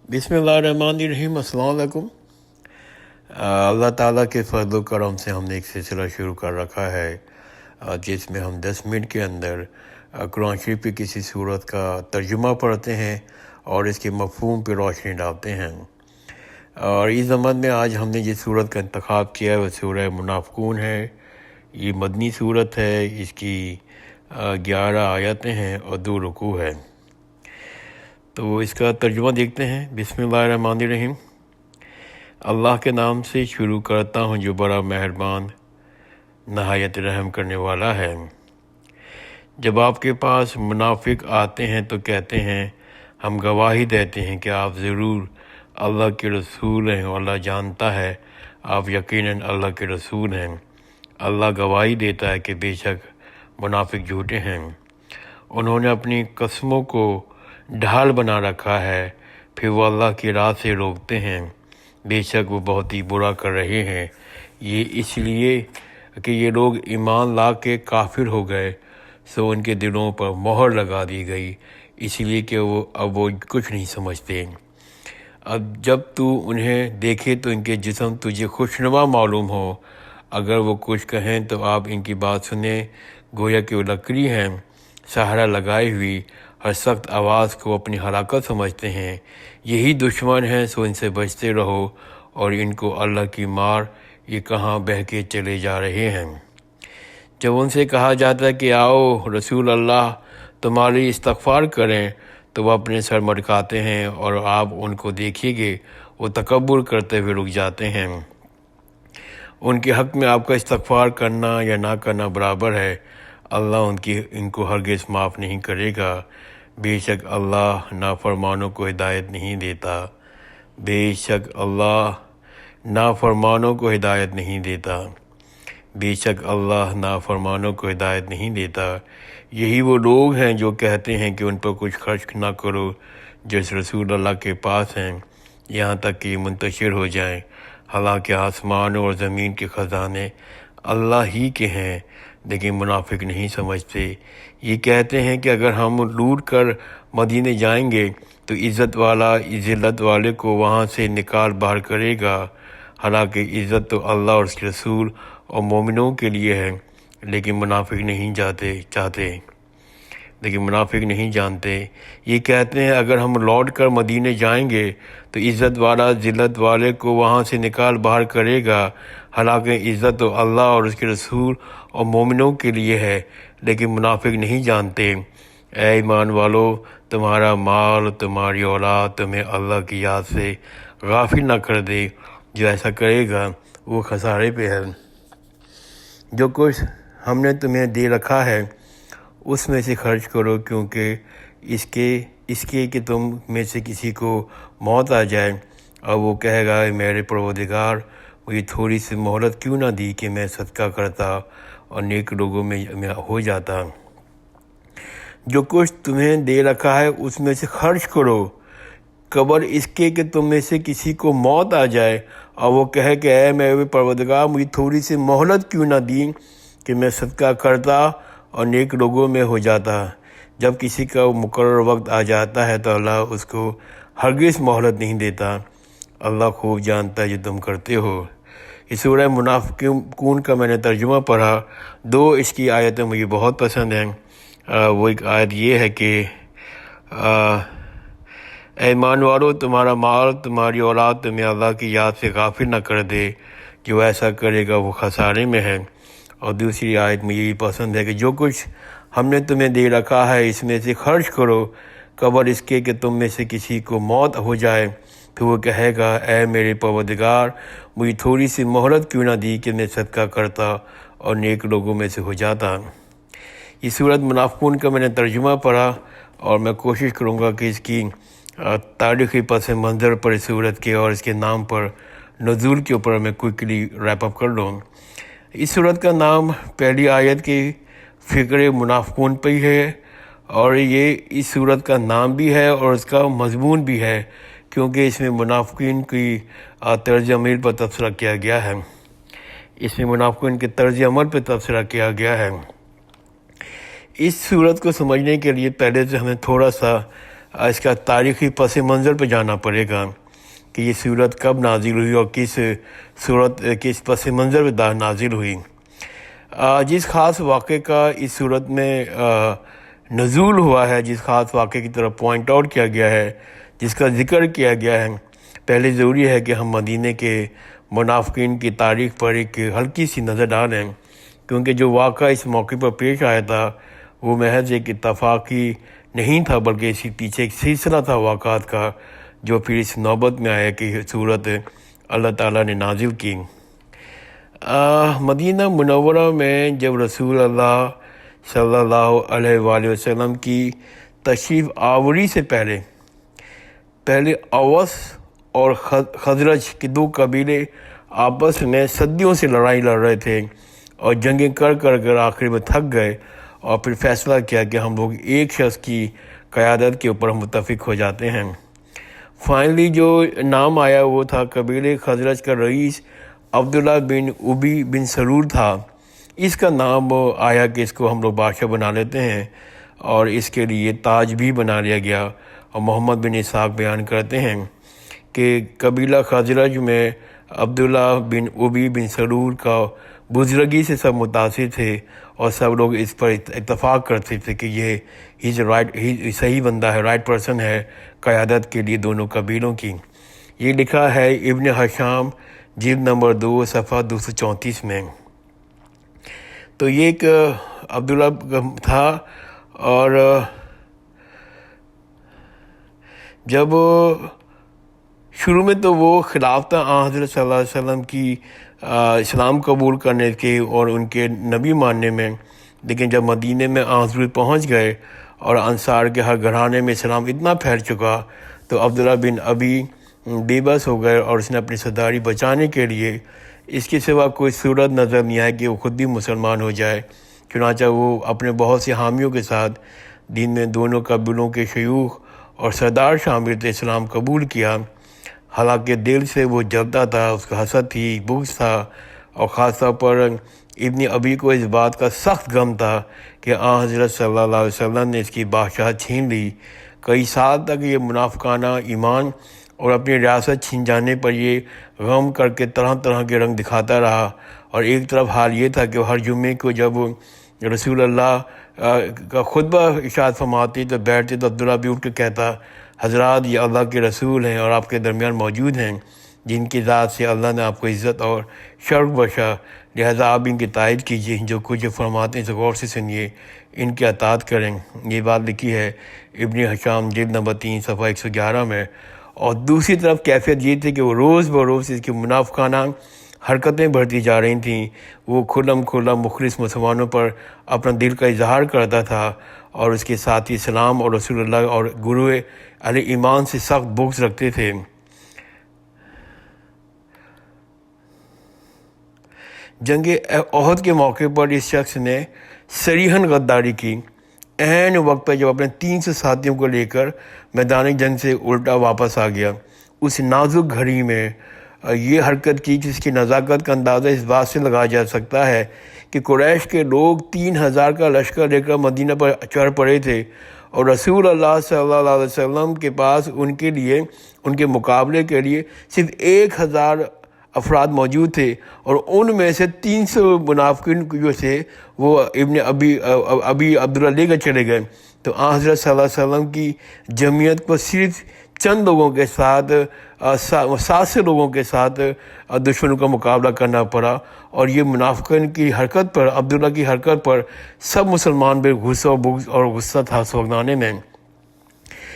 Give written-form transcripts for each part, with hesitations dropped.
بسم اللہ الرحمن الرحیم۔ السلام علیکم۔ اللہ تعالیٰ کے فضل و کرم سے ہم نے ایک سلسلہ شروع کر رکھا ہے جس میں ہم 10 منٹ کے اندر قرآن شریف کی کسی صورت کا ترجمہ پڑھتے ہیں اور اس کے مفہوم پہ روشنی ڈالتے ہیں۔ اور اس ضمن میں آج ہم نے جس صورت کا انتخاب کیا ہے وہ سورہ منافقون ہے۔ یہ مدنی صورت ہے، اس کی 11 آیتیں ہیں اور 2 رکوع ہے۔ تو اس کا ترجمہ دیکھتے ہیں۔ بسم اللہ الرحمن الرحیم۔ اللہ کے نام سے شروع کرتا ہوں جو بڑا مہربان نہایت رحم کرنے والا ہے۔ جب آپ کے پاس منافق آتے ہیں تو کہتے ہیں ہم گواہی دیتے ہیں کہ آپ ضرور اللہ کے رسول ہیں، اور اللہ جانتا ہے آپ یقیناً اللہ کے رسول ہیں۔ اللہ گواہی دیتا ہے کہ بے شک منافق جھوٹے ہیں۔ انہوں نے اپنی قسموں کو ڈھال بنا رکھا ہے، پھر وہ اللہ کی راہ سے روکتے ہیں۔ بے شک وہ بہت ہی برا کر رہے ہیں۔ یہ اس لیے کہ یہ لوگ ایمان لا کے کافر ہو گئے، سو ان کے دلوں پر مہر لگا دی گئی، اس لیے کہ اب وہ کچھ نہیں سمجھتے۔ اب جب تو انہیں دیکھے تو ان کے جسم تجھے خوشنما معلوم ہو، اگر وہ کچھ کہیں تو آپ ان کی بات سنیں، گویا کہ وہ لکڑی ہیں سہارا لگائے ہوئی، ہر سخت آواز کو اپنی ہلاکت سمجھتے ہیں۔ یہی دشمن ہیں، سو ان سے بچتے رہو، اور ان کو اللہ کی مار، یہ کہاں بہہ کے چلے جا رہے ہیں۔ جب ان سے کہا جاتا ہے کہ آؤ رسول اللہ تمہاری استغفار کریں تو وہ اپنے سر مٹکاتے ہیں، اور آپ ان کو دیکھیں گے وہ تکبر کرتے ہوئے رک جاتے ہیں۔ ان کے حق میں آپ کا استغفار کرنا یا نہ کرنا برابر ہے، اللہ ان کو ہرگز معاف نہیں کرے گا۔ بے شک اللہ نافرمانوں کو ہدایت نہیں دیتا۔ بے شک اللہ نافرمانوں کو ہدایت نہیں دیتا۔ بے شک اللہ نافرمانوں کو ہدایت نہیں دیتا۔ یہی وہ لوگ ہیں جو کہتے ہیں کہ ان پر کچھ خرچ نہ کرو جس رسول اللہ کے پاس ہیں، یہاں تک کہ یہ منتشر ہو جائیں، حالانکہ آسمانوں اور زمین کے خزانے اللہ ہی کے ہیں، لیکن منافق نہیں سمجھتے۔ یہ کہتے ہیں کہ اگر ہم لوٹ کر مدینے جائیں گے تو عزت والا ذلت والے کو وہاں سے نکال باہر کرے گا، حالانکہ عزت تو اللہ اور اس کے رسول اور مومنوں کے لیے ہے، لیکن منافق نہیں جانتے۔ یہ کہتے ہیں اگر ہم لوٹ کر مدینے جائیں گے تو عزت والا ذلت والے کو وہاں سے نکال باہر کرے گا، حالانکہ عزت تو اللہ اور اس کے رسول اور مومنوں کے لیے ہے، لیکن منافق نہیں جانتے۔ اے ایمان والو، تمہارا مال، تمہاری اولاد تمہیں اللہ کی یاد سے غافل نہ کر دے۔ جو ایسا کرے گا وہ خسارے پہ ہے۔ جو کچھ ہم نے تمہیں دے رکھا ہے اس میں سے خرچ کرو، کیونکہ اس کے کہ تم میں سے کسی کو موت آ جائے اور وہ کہے گا میرے پروردگار، مجھے تھوڑی سی مہلت کیوں نہ دی کہ میں صدقہ کرتا اور نیک لوگوں میں ہو جاتا۔ جو کچھ تمہیں دے رکھا ہے اس میں سے خرچ کرو، قبل اس کے کہ تم میں سے کسی کو موت آ جائے اور وہ کہے کہ اے میرے پروردگار، مجھے تھوڑی سی مہلت کیوں نہ دی کہ میں صدقہ کرتا اور نیک لوگوں میں ہو جاتا۔ جب کسی کا مقرر وقت آ جاتا ہے تو اللہ اس کو ہرگز مہلت نہیں دیتا۔ اللہ خوب جانتا ہے جو تم کرتے ہو۔ اس سورہ منافقون کا میں نے ترجمہ پڑھا۔ 2 اس کی آیتیں مجھے بہت پسند ہیں۔ وہ ایک آیت یہ ہے کہ اے ایمان والو، تمہارا مال، تمہاری اولاد تمہیں اللہ کی یاد سے غافل نہ کر دے، جو ایسا کرے گا وہ خسارے میں ہے۔ اور دوسری آیت مجھے یہ پسند ہے کہ جو کچھ ہم نے تمہیں دے رکھا ہے اس میں سے خرچ کرو، قبل اس کے کہ تم میں سے کسی کو موت ہو جائے، پھر وہ کہے گا اے میرے پروردگار، مجھے تھوڑی سی مہلت کیوں نہ دی کہ میں صدقہ کرتا اور نیک لوگوں میں سے ہو جاتا۔ یہ سورۃ منافقون کا میں نے ترجمہ پڑھا، اور میں کوشش کروں گا کہ اس کی تاریخی پس منظر پر اس سورت کے اور اس کے نام پر نزول کے اوپر میں کوئکلی ریپ اپ کر لوں۔ اس سورت کا نام پہلی آیت کی فکر منافقون پہ ہی ہے، اور یہ اس سورت کا نام بھی ہے اور اس کا مضمون بھی ہے، کیونکہ اس میں منافقین کی طرز عمل پر تبصرہ کیا گیا ہے۔ اس میں منافقین کے طرز عمل پہ تبصرہ کیا گیا ہے۔ اس صورت کو سمجھنے کے لیے پہلے سے ہمیں تھوڑا سا اس کا تاریخی پس منظر پہ جانا پڑے گا کہ یہ صورت کب نازل ہوئی اور کس پس منظر پہ نازل ہوئی۔ جس خاص واقعے کا اس صورت میں نزول ہوا ہے، جس خاص واقعے کی طرف پوائنٹ آؤٹ کیا گیا ہے، جس کا ذکر کیا گیا ہے، پہلے ضروری ہے کہ ہم مدینے کے منافقین کی تاریخ پر ایک ہلکی سی نظر ڈالیں، کیونکہ جو واقعہ اس موقع پر پیش آیا تھا وہ محض ایک اتفاقی نہیں تھا، بلکہ اسی پیچھے ایک سلسلہ تھا واقعات کا، جو پھر اس نوبت میں آیا کہ صورت اللہ تعالیٰ نے نازل کی۔ مدینہ منورہ میں جب رسول اللہ صلی اللہ علیہ وآلہ وسلم کی تشریف آوری سے پہلے اوس اور خزرج کے دو قبیلے آپس میں صدیوں سے لڑائی لڑ رہے تھے اور جنگیں کر آخر میں تھک گئے، اور پھر فیصلہ کیا کہ ہم لوگ ایک شخص کی قیادت کے اوپر متفق ہو جاتے ہیں۔ فائنلی جو نام آیا وہ تھا قبیلے خزرج کا رئیس عبداللہ بن ابی بن سلول تھا۔ اس کا نام آیا کہ اس کو ہم لوگ بادشاہ بنا لیتے ہیں، اور اس کے لیے تاج بھی بنا لیا گیا۔ اور محمد بن اسحاق بیان کرتے ہیں کہ قبیلہ خزرج میں عبداللہ بن ابی بن سلول کا بزرگی سے سب متاثر تھے، اور سب لوگ اس پر اتفاق کرتے تھے کہ یہ صحیح بندہ ہے، رائٹ پرسن ہے قیادت کے لیے دونوں قبیلوں کی۔ یہ لکھا ہے ابن حشام جلد نمبر 2 صفحہ 234 میں۔ تو یہ ایک عبداللہ تھا، اور جب شروع میں تو وہ خلاف تھا حضرت صلی اللہ علیہ وسلم کی اسلام قبول کرنے کے اور ان کے نبی ماننے میں، لیکن جب مدینے میں حضرت پہنچ گئے اور انصار کے ہر گھرانے میں اسلام اتنا پھیل چکا تو عبداللہ بن ابی بے بس ہو گئے، اور اس نے اپنی سرداری بچانے کے لیے اس کے سوا کوئی صورت نظر نہیں آئی کہ وہ خود بھی مسلمان ہو جائے۔ چنانچہ وہ اپنے بہت سے حامیوں کے ساتھ دین میں دونوں قبیلوں کے شیوخ اور سردار شامل تھے اسلام قبول کیا، حالانکہ دل سے وہ جلتا تھا، اس کا حسد تھی، بغض تھا، اور خاص طور پر ابن ابی کو اس بات کا سخت غم تھا کہ حضرت صلی اللہ علیہ وسلم نے اس کی بادشاہت چھین لی۔ کئی سال تک یہ منافقانہ ایمان اور اپنی ریاست چھین جانے پر یہ غم کر کے طرح طرح کے رنگ دکھاتا رہا، اور ایک طرف حال یہ تھا کہ وہ ہر جمعے کو جب رسول اللہ کا خطبہ ارشاد فرماتے تو بیٹھتے تو عبداللہ بھی اٹھ کے کہتا، حضرات یہ اللہ کے رسول ہیں اور آپ کے درمیان موجود ہیں جن کی ذات سے اللہ نے آپ کو عزت اور شرف بخشا، لہذا آپ ان کی تائید کیجیے، جو کچھ فرماتے ہیں غور سے سنیے، ان کی اطاعت کریں۔ یہ بات لکھی ہے ابن حشام جلد نمبر 3 صفحہ 111 میں۔ اور دوسری طرف کیفیت یہ تھی کہ وہ روز بروز اس کی منافقانہ حرکتیں بڑھتی جا رہی تھیں۔ وہ کھلم مخلص مسلمانوں پر اپنا دل کا اظہار کرتا تھا، اور اس کے ساتھی اسلام اور رسول اللہ اور گروہ اہل ایمان سے سخت بغض رکھتے تھے۔ جنگ احد کے موقع پر اس شخص نے صریحاً غداری کی، عین وقت پر جب اپنے 300 ساتھیوں کو لے کر میدان جنگ سے الٹا واپس آ گیا۔ اس نازک گھڑی میں یہ حرکت کی جس کی نزاکت کا اندازہ اس بات سے لگایا جا سکتا ہے کہ قریش کے لوگ 3000 کا لشکر لے کر مدینہ پر چڑھ پڑے تھے، اور رسول اللہ صلی اللہ علیہ وسلم کے پاس ان کے مقابلے کے لیے صرف 1000 افراد موجود تھے، اور ان میں سے 300 منافقین جو تھے وہ ابن ابی عبداللہ لے کر چلے گئے۔ تو حضرت صلی اللہ علیہ وسلم کی جمعیت کو صرف چند لوگوں کے ساتھ 700 لوگوں کے ساتھ دشمنوں کا مقابلہ کرنا پڑا، اور یہ منافقین کی حرکت پر، عبداللہ کی حرکت پر سب مسلمان بے غصہ و بغض اور غصہ تھا سوگنانے میں۔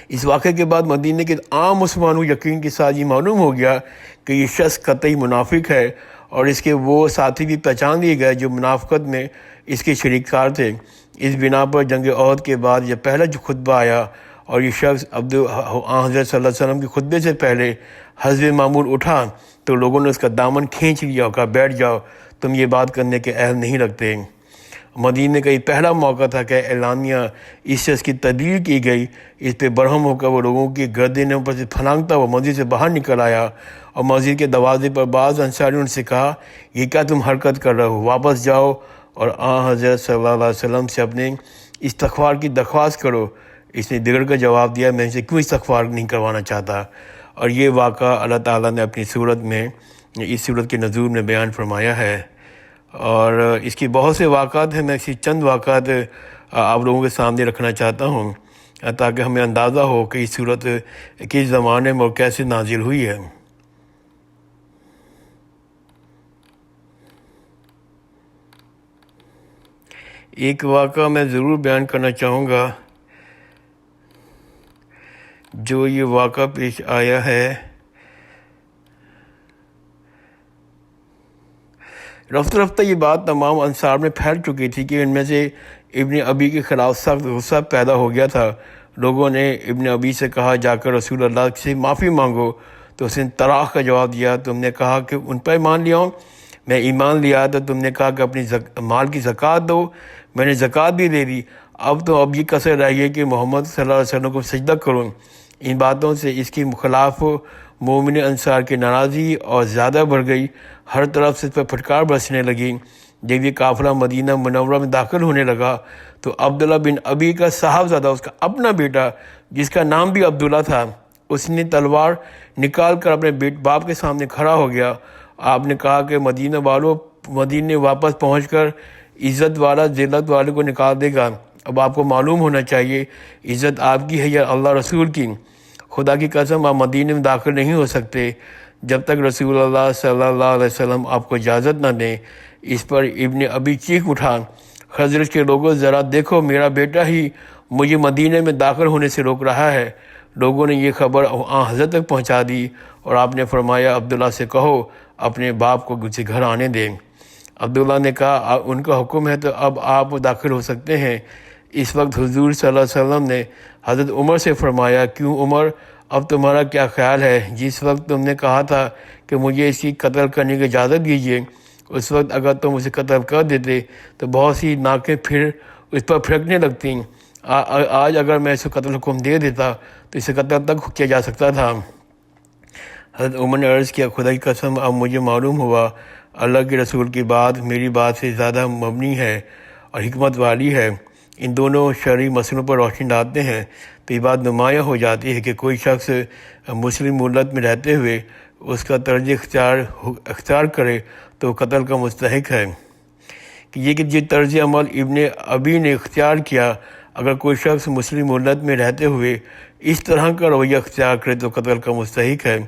اس واقعے کے بعد مدینہ کے عام مسلمانوں یقین کے ساتھ یہ معلوم ہو گیا کہ یہ شخص قطعی منافق ہے، اور اس کے وہ ساتھی بھی پہچان لیے گئے جو منافقت میں اس کے شریک کار تھے۔ اس بنا پر جنگ احد کے بعد یہ پہلا جو خطبہ آیا، اور یہ شخص حضرت صلی اللہ علیہ وسلم کے خطبے سے پہلے حسب معمول اٹھا تو لوگوں نے اس کا دامن کھینچ لیا اور کہا بیٹھ جاؤ، تم یہ بات کرنے کے اہل نہیں رکھتے۔ مدینہ کا یہ پہلا موقع تھا کہ اعلانیہ اس شخص کی تدبیر کی گئی۔ اس پہ برہم ہو کر وہ لوگوں کی گردنوں پر سے پھلانگتا وہ مسجد سے باہر نکل آیا، اور مسجد کے دروازے پر بعض انصاریوں نے کہا یہ کیا تم حرکت کر رہے ہو، واپس جاؤ اور حضرت صلی اللہ علیہ وسلم سے اپنے استغفار کی درخواست کرو۔ اس نے دیگر کا جواب دیا میں اسے کیوں استغفار نہیں کروانا چاہتا. اور یہ واقعہ اللہ تعالیٰ نے اپنی صورت میں اس صورت کے نزول میں بیان فرمایا ہے. اور اس کی بہت سے واقعات ہیں، میں اسی چند واقعات آپ لوگوں کے سامنے رکھنا چاہتا ہوں تاکہ ہمیں اندازہ ہو کہ یہ صورت کس زمانے میں اور کیسے نازل ہوئی ہے. ایک واقعہ میں ضرور بیان کرنا چاہوں گا. جو یہ واقعہ پیش آیا ہے، رفتہ رفتہ یہ بات تمام انصار میں پھیل چکی تھی کہ ان میں سے ابن ابی کے خلاف سخت غصہ پیدا ہو گیا تھا. لوگوں نے ابن ابی سے کہا جا کر رسول اللہ سے معافی مانگو، تو اس نے طراق کا جواب دیا، تم نے کہا کہ ان پر ایمان لے آؤں، میں ایمان لیا تو تم نے کہا کہ اپنی مال کی زکوٰۃ دو، میں نے زکوٰۃ بھی دے دی، اب یہ کثر رہی ہے کہ محمد صلی اللہ علیہ وسلم کو سجدہ کروں. ان باتوں سے اس کے خلاف مومن انصار کی ناراضی اور زیادہ بڑھ گئی. ہر طرف سے اس پر پھٹکار برسنے لگی. جب یہ قافلہ مدینہ منورہ میں داخل ہونے لگا تو عبداللہ بن ابی کا صاحبزادہ، اس کا اپنا بیٹا جس کا نام بھی عبداللہ تھا، اس نے تلوار نکال کر اپنے باپ کے سامنے کھڑا ہو گیا. آپ نے کہا کہ مدینہ والوں، مدینے واپس پہنچ کر عزت والا ذلت والے کو نکال دے گا. اب آپ کو معلوم ہونا چاہیے عزت آپ کی ہے یا اللہ رسول کی. خدا کی قسم آپ مدینے میں داخل نہیں ہو سکتے جب تک رسول اللہ صلی اللہ علیہ وسلم آپ کو اجازت نہ دیں. اس پر ابن ابی چیخ اٹھا، خزرج کے لوگوں ذرا دیکھو، میرا بیٹا ہی مجھے مدینے میں داخل ہونے سے روک رہا ہے. لوگوں نے یہ خبر حضرت تک پہنچا دی اور آپ نے فرمایا عبداللہ سے کہو اپنے باپ کو اسے گھر آنے دیں. عبداللہ نے کہا ان کا حکم ہے تو اب آپ داخل ہو سکتے ہیں. اس وقت حضور صلی اللہ علیہ وسلم نے حضرت عمر سے فرمایا، کیوں عمر، اب تمہارا کیا خیال ہے؟ جس وقت تم نے کہا تھا کہ مجھے اس کی قتل کرنے کی اجازت دیجیے، اس وقت اگر تم اسے قتل کر دیتے تو بہت سی ناکیں پھر اس پر پھینکنے لگتیں. آج اگر میں اسے قتل حکم دے دیتا تو اسے قتل تک کیا جا سکتا تھا. حضرت عمر نے عرض کیا، خدا کی قسم اب مجھے معلوم ہوا اللہ کے رسول کی بات میری بات سے زیادہ مبنی ہے اور حکمت والی ہے. ان دونوں شرعی مسئلوں پر روشنی ڈالتے ہیں تو یہ بات نمایاں ہو جاتی ہے کہ کوئی شخص مسلم ملت میں رہتے ہوئے اس کا طرز اختیار کرے تو قتل کا مستحق ہے. کہ یہ طرز عمل ابن ابی نے اختیار کیا، اگر کوئی شخص مسلم ملت میں رہتے ہوئے اس طرح کا رویہ اختیار کرے تو قتل کا مستحق ہے.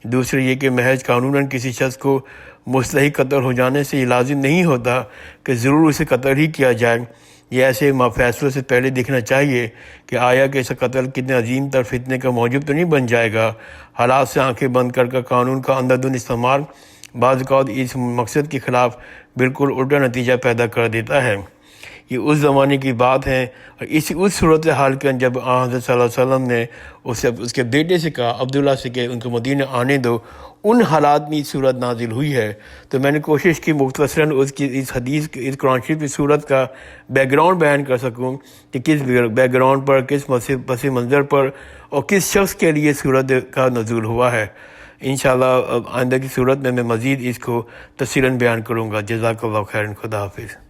دوسرے یہ کہ محض قانوناً کسی شخص کو مستحق قتل ہو جانے سے یہ لازم نہیں ہوتا کہ ضرور اسے قتل ہی کیا جائے. یہ ایسے فیصلوں سے پہلے دیکھنا چاہیے کہ آیا کہ اسے قتل کتنے عظیم تر فتنے کا موجب تو نہیں بن جائے گا. حالات سے آنکھیں بند کر قانون کا اندھادھند استعمال بعض اوقات اس مقصد کے خلاف بالکل الٹا نتیجہ پیدا کر دیتا ہے. یہ اس زمانے کی بات ہے اور اس صورت حال کے جب حضرت صلی اللہ علیہ وسلم نے اس کے بیٹے سے کہا عبداللہ سے کہ ان کو مدینہ آنے دو، ان حالات میں یہ صورت نازل ہوئی ہے. تو میں نے کوشش کی مختصراً اس حدیث اس قرآن شریف کی صورت کا بیک گراؤنڈ بیان کر سکوں کہ کس بیک گراؤنڈ پر، کس پس منظر پر اور کس شخص کے لیے صورت کا نزول ہوا ہے. انشاءاللہ آئندہ کی صورت میں مزید اس کو تفصیلاً بیان کروں گا. جزاک اللہ خیراً. خدا حافظ.